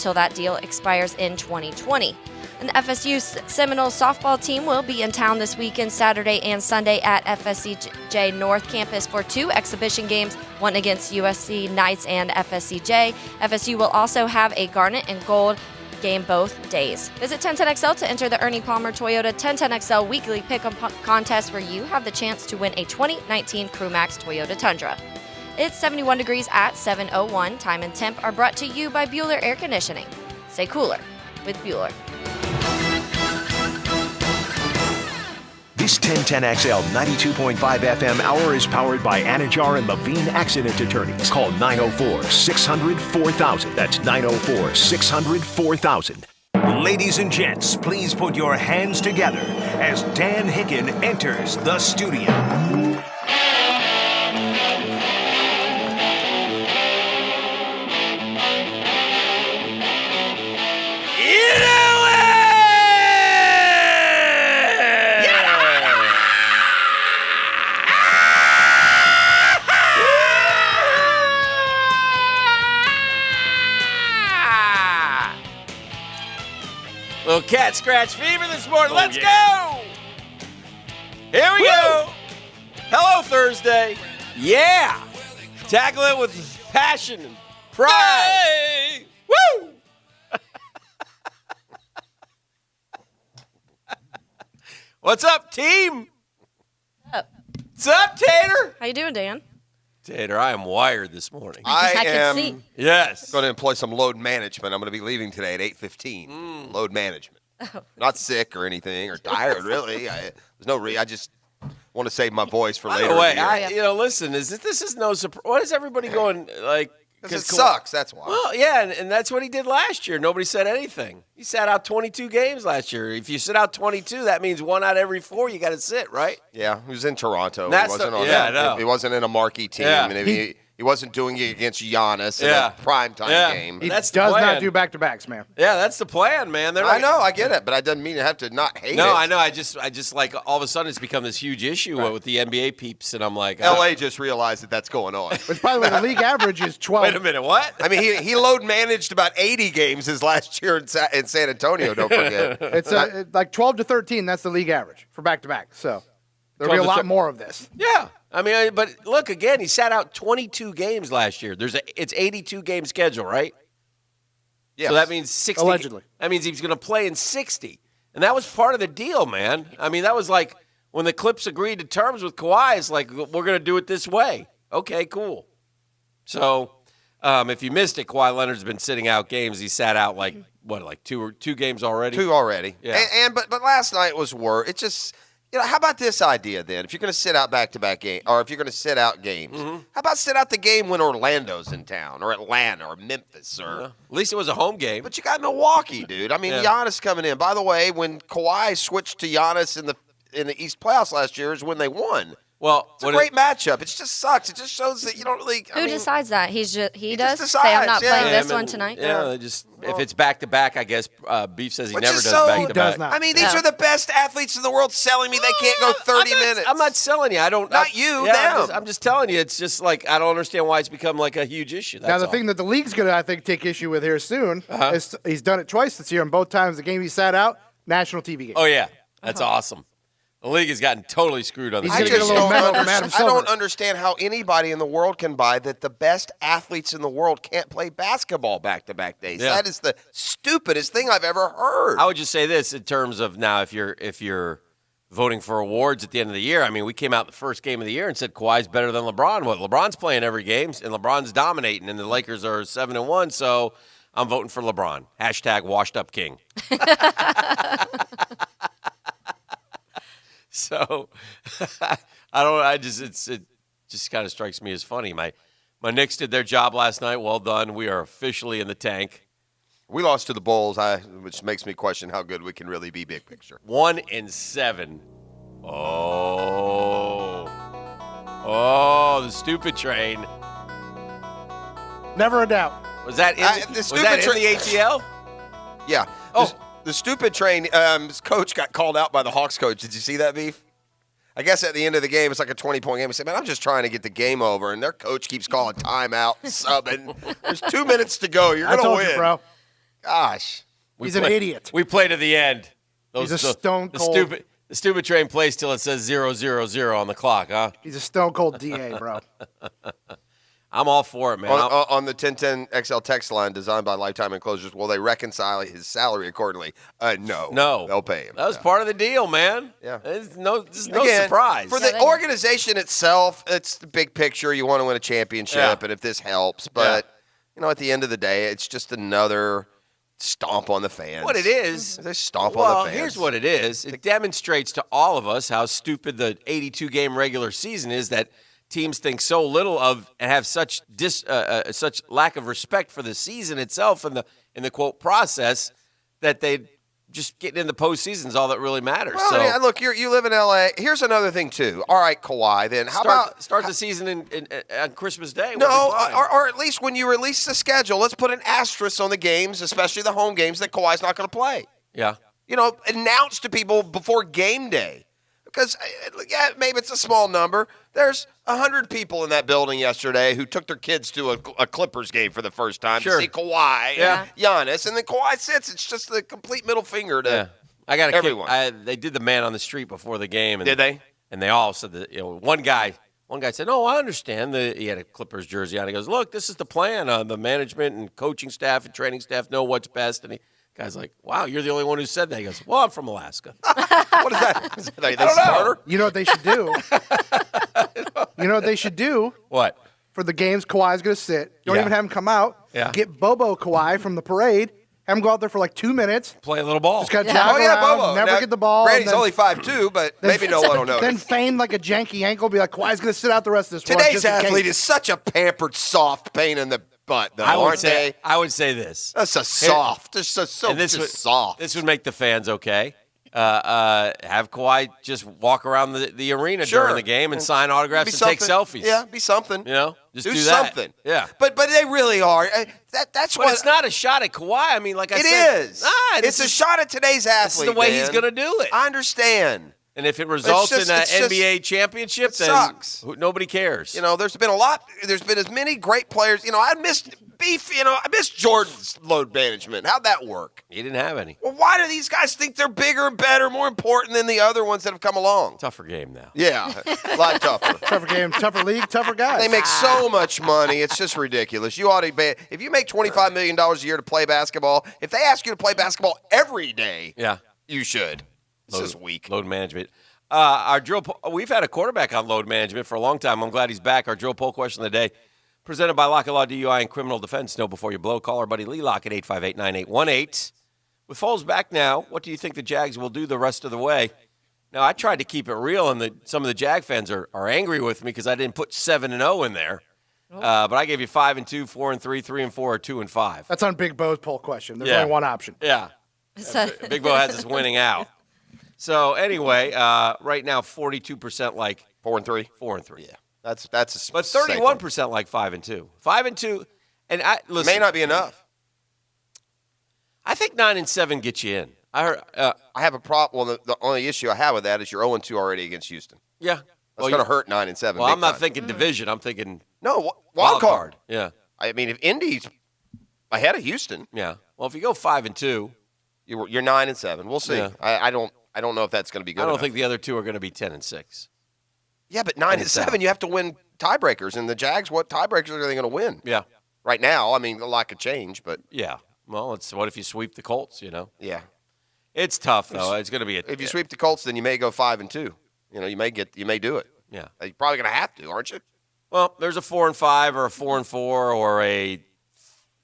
until that deal expires in 2020. An FSU Seminoles softball team will be in town this weekend, Saturday and Sunday at FSCJ North Campus for 2 exhibition games, one against USC Knights and FSCJ. FSU will also have a Garnet and Gold game both days. Visit 1010XL to enter the Ernie Palmer Toyota 1010XL weekly pick-em contest where you have the chance to win a 2019 Crewmax Toyota Tundra. It's 71 degrees at 7:01. Time and temp are brought to you by Bueller Air Conditioning. Stay cooler with Bueller. This 1010XL 92.5 FM hour is powered by Anajar and Levine Accident Attorneys. Call 904-600-4000. That's 904-600-4000. Ladies and gents, please put your hands together as Dan Hicken enters the studio. Little cat scratch fever this morning. Let's go! Here we go. Hello, Thursday. Yeah. Tackle it with passion and pride. Hey. Woo! What's up, team? What's up, Tater? How you doing, Dan? Tater, I am wired this morning. I can see. am Yes. going to employ some load management. I'm going to be leaving today at 8:15. Load management. Not sick or anything or tired, really. There's no I just want to save my voice for later. By the way, in the year. listen, this is no surprise. What is everybody going like? Because it sucks, that's why. Well, yeah, and that's what he did last year. Nobody said anything. He sat out 22 games last year. If you sit out 22, that means 1 out of every 4 you got to sit, right? Yeah, he was in Toronto. That's he wasn't the- on yeah, that. no. He wasn't in a marquee team. Yeah. And he wasn't doing it against Giannis in Yeah. a primetime Yeah. game. He That's the does plan. not do back-to-backs, man. Yeah, that's the plan, man. They're I like- know, I get it, but I doesn't mean you have to not hate it. No, I know. I just like all of a sudden it's become this huge issue with the NBA peeps, and I'm like, LA just realized that that's going on. Which, by the way, the league average is 12. Wait a minute, what? I mean, he load managed about 80 games his last year in San Antonio, don't forget. It's like 12 to 13. That's the league average for back-to-back. So there'll be a 12 to lot 13. more of this. Yeah, I mean, but look again. He sat out 22 games last year. It's 82 game schedule, right? Yes. So that means 60. Allegedly. That means he's going to play in 60, and that was part of the deal, man. I mean, that was like when the Clips agreed to terms with Kawhi. It's like we're going to do it this way. Okay, cool. So if you missed it, Kawhi Leonard's been sitting out games. He sat out like two games already. 2 already. Yeah. But last night was worse. It just, how about this idea then? If you're going to sit out back-to-back games, or if you're going to sit out games, how about sit out the game when Orlando's in town, or Atlanta, or Memphis, or? At least it was a home game. But you got Milwaukee, dude. I mean, Yeah. Giannis coming in. By the way, when Kawhi switched to Giannis in the East playoffs last year is when they won. Well, It's a great matchup. It just sucks. It just shows that you don't really. Who decides that? He does just say I'm not decides, playing yeah. this one tonight. Yeah, they just if it's back to back, I guess Beef says he Which never is does so- back to Does back. not. I mean, these Yeah. are the best athletes in the world selling me they can't go 30 minutes. I'm not selling you. I don't. Not you, Yeah, them. I'm just telling you. It's just like I don't understand why it's become like a huge issue. That's Now, the all. thing that the league's going to, I think, take issue with here soon is he's done it twice this year, and both times the game he sat out, national TV game. Oh yeah, that's awesome. The league has gotten totally screwed on this. He's I gonna just get a little don't, medal from Adam I don't Silver. understand how anybody in the world can buy that the best athletes in the world can't play basketball back-to-back days. Yeah. That is the stupidest thing I've ever heard. I would just say this in terms of now, if you're voting for awards at the end of the year, I mean, we came out the first game of the year and said Kawhi's better than LeBron. What LeBron's playing every game, and LeBron's dominating, and the Lakers are 7-1. So I'm voting for LeBron. # washed up king. So it just kind of strikes me as funny. My Knicks did their job last night. Well done. We are officially in the tank. We lost to the Bulls, which makes me question how good we can really be big picture. 1-7. Oh, the stupid train. Never a doubt. Was that in The was stupid that in train- the ATL? Yeah. Oh. The stupid train, his coach got called out by the Hawks coach. Did you see that, Beef? I guess at the end of the game, it's like a 20-point game. He said, man, I'm just trying to get the game over. And their coach keeps calling timeout, subbing. There's 2 minutes to go. You're I going to told win. you, bro. Gosh. He's an idiot. We play to the end. He's a stone cold. The stupid train plays till it says 000 on the clock, huh? He's a stone cold DA, bro. I'm all for it, man. On the 1010 XL text line designed by Lifetime Enclosures, will they reconcile his salary accordingly? No. They'll pay him. That was part of the deal, man. Yeah. It's no Again, surprise. For the organization itself, it's the big picture. You want to win a championship, and if this helps. But, at the end of the day, it's just another stomp on the fans. What it is. They stomp on the fans. Here's what it is. It demonstrates to all of us how stupid the 82-game regular season is, that teams think so little of and have such lack of respect for the season itself and the quote process that they just getting in the postseason is all that really matters. Well, look, you live in L.A. Here's another thing too. All right, Kawhi. Then how about start the season on Christmas Day? No, or at least when you release the schedule, let's put an asterisk on the games, especially the home games that Kawhi's not going to play. Yeah. Announce to people before game day. Because, maybe it's a small number. There's 100 people in that building yesterday who took their kids to a Clippers game for the first time to see Kawhi and Giannis. And then Kawhi sits. It's just the complete middle finger to I got everyone. They did the man on the street before the game. And, did they? And they all said that, one guy said, "No, I understand." He had a Clippers jersey on. He goes, "Look, this is the plan. The management and coaching staff and training staff know what's best." And guy's like, "Wow, you're the only one who said that." He goes, "Well, I'm from Alaska." What is that? Is they smarter? You know what they should do? You know what they should do? What? For the games Kawhi's going to sit. Don't Yeah. even have him come out. Yeah. Get Bobo Kawhi from the parade. Have him go out there for like 2 minutes. Play a little ball. Just got to jog around, Bobo. never Now, get the ball. Granted, he's only 5'2", but maybe no one will know. Then feign like a janky ankle. Be like, Kawhi's going to sit out the rest of this. Today's athlete is such a pampered, soft pain in the butt, though, aren't they? I would say this. That's a soft. Just so soft. This would make the fans okay. Have Kawhi just walk around the arena during the game and sign autographs and take selfies. Yeah, be something. Just do that. something. Yeah. But they really are. That's But it's not a shot at Kawhi. I mean, like I said. It is. It's a shot at today's athlete. This is the way man. he's going to do it. I understand. And if it results in an NBA championship, it then sucks. Nobody cares. There's been a lot. There's been as many great players. I missed beef. I missed Jordan's load management. How'd that work? He didn't have any. Well, why do these guys think they're bigger and better, more important than the other ones that have come along? Tougher game now. Yeah, a lot tougher. Tougher game, tougher league, tougher guys. They make so much money. It's just ridiculous. You ought to be, if you make $25 million a year to play basketball, if they ask you to play basketball every day, you should. It's just weak. Load management. We've had a quarterback on load management for a long time. I'm glad he's back. Our drill poll question of the day, presented by Lock & Law DUI and Criminal Defense. Know before you blow. Call our buddy Lee Lock at 858-9818. With Foles back now, what do you think the Jags will do the rest of the way? Now, I tried to keep it real, and some of the Jag fans are angry with me because I didn't put 7-0 in there. But I gave you 5-2, 4-3, 3-4, or 2-5. That's on Big Bo's poll question. There's only one option. Yeah. Big Bo has us winning out. So anyway, right now 42% like 4-3. 4-3. Yeah, that's a but 31% like 5-2. 5-2, and listen, may not be enough. I think 9-7 gets you in. I have a problem. Well, the only issue I have with that is you're 0-2 already against Houston. Yeah, that's going to hurt 9-7. Well, I'm not thinking division. I'm thinking wild card. Yeah, I mean, if Indy's ahead of Houston, yeah. Well, if you go 5-2, you're 9-7. We'll see. Yeah. I don't know if that's going to be good. I don't enough. think the other two are going to be 10-6. Yeah, but 9-7, you have to win tiebreakers, and the Jags, what tiebreakers are they going to win? Yeah. Right now, I mean, a lot could change, but yeah. Well, it's what if you sweep the Colts? Yeah. It's tough though. It's going to be if you sweep the Colts, then you may go 5-2. You may do it. Yeah. You're probably going to have to, aren't you? Well, there's a 4-5 or a 4-4 or a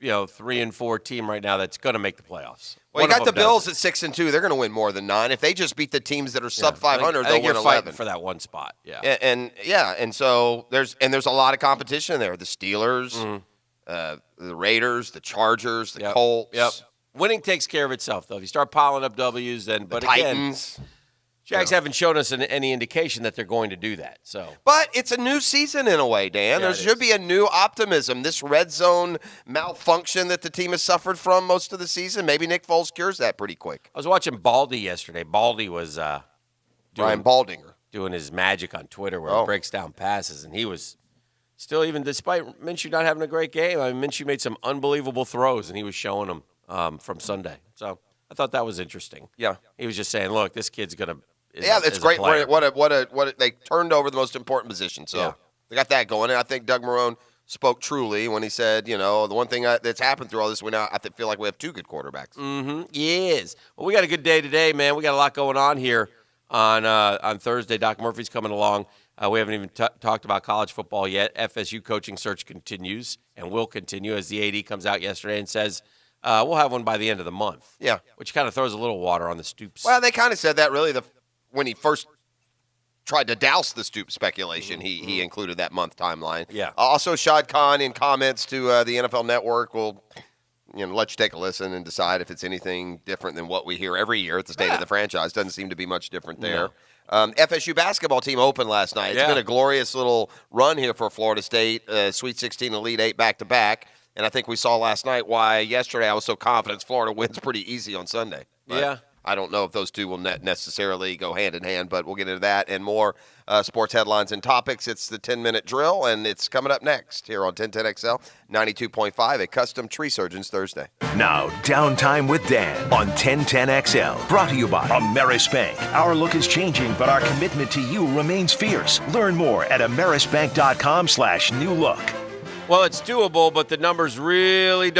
3-4 team right now that's going to make the playoffs. Well, you got the Bills at 6-2. They're going to win more than 9. If they just beat the teams that are sub 500, they'll win 11 for that one spot. Yeah, and so there's a lot of competition there. The Steelers, the Raiders, the Chargers, the Colts. Yep. Winning takes care of itself, though. If you start piling up W's, then the Titans. Again, Jags haven't shown us any indication that they're going to do that. So, but it's a new season in a way, Dan. There should be a new optimism. This red zone malfunction that the team has suffered from most of the season, maybe Nick Foles cures that pretty quick. I was watching Baldy yesterday. Baldy was Brian Baldinger doing his magic on Twitter where he breaks down passes, and he was still, even despite Minshew not having a great game, I mean, Minshew made some unbelievable throws, and he was showing them from Sunday. So I thought that was interesting. Yeah. He was just saying, look, this kid's going to. Yeah, that's great. They turned over the most important position. So Yeah. they got that going. And I think Doug Marrone spoke truly when he said, the one thing that's happened through all this, I feel like we have two good quarterbacks. Mm-hmm. Yes. Well, we got a good day today, man. We got a lot going on here on Thursday. Doc Murphy's coming along. We haven't even talked about college football yet. FSU coaching search continues and will continue as the AD comes out yesterday and says we'll have one by the end of the month. Yeah. Which kind of throws a little water on the Stoops. Well, they kind of said that really when he first tried to douse the Stoops speculation, he included that month timeline. Yeah. Also, Shad Khan in comments to the NFL Network will let you take a listen and decide if it's anything different than what we hear every year at the State of the Franchise. Doesn't seem to be much different there. No. FSU basketball team opened last night. It's been a glorious little run here for Florida State, Sweet 16, Elite 8 back-to-back. And I think we saw last night why yesterday I was so confident Florida wins pretty easy on Sunday. But yeah. I don't know if those two will necessarily go hand in hand, but we'll get into that and more sports headlines and topics. It's the 10-minute drill, and it's coming up next here on 1010XL 92.5, a custom Tree Surgeons Thursday. Now, Downtime with Dan on 1010XL. Brought to you by Ameris Bank. Our look is changing, but our commitment to you remains fierce. Learn more at amerisbank.com/new look. Well, it's doable, but the numbers really don't